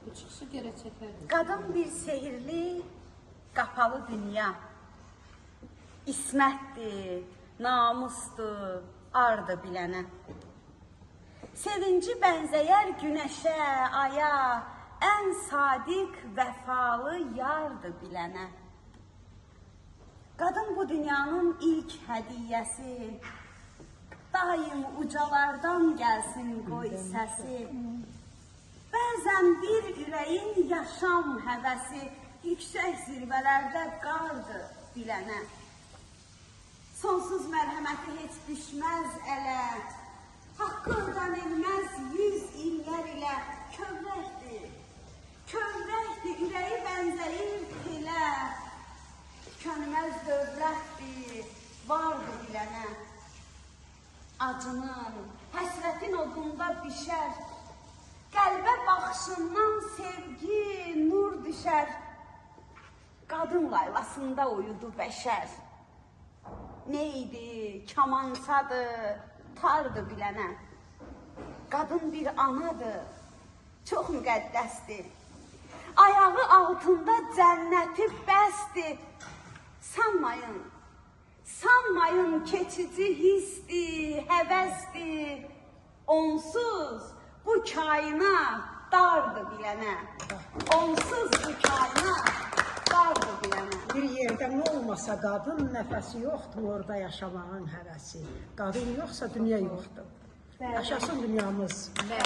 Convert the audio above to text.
Bu çıxışı geri çəkərdik. Qadın bir sehirli, qapalı dünya. İsmətdir, namusdur, ardı bilənə. Sevinci bənzəyər günəşə, aya, ən sadiq, vəfalı yardı bilənə. Qadın bu dünyanın ilk hədiyyəsi, daim ucalardan gəlsin qoy səsi. Bəzən bir ürəyin yaşam həvəsi, yüksək zirvələrdə qardı bilənə. Sonsuz mərhəməti heç düşməz ələ, haqqı ödənilməz 100 illər ilə kövrəkdir. Kövrəkdir, ürəyi bənzəyir telə, tükənməz dövlətdir, vardı bilənə. Acının, həsrətin odunda bişər, qəlbə baxışından sevgi, nur düşər. Qadın laylasında uyudu bəşər. Neydi, kamansadır, tardı bilənə. Qadın bir anadır, çox müqəddəsdir. Ayağı altında cənnəti bəsdir. Sanmayın, sanmayın keçici hissdir, həvəsdir. Onsuz bu kainat dardı bilənə. Onsuz bu kainat dardı bilənə. Bir yerdə nə olmasa qadın nəfəsi yoxdur, orada yaşamağın həvəsi. Qadın yoxsa dünya yoxdur. Yaşasın dünyamız.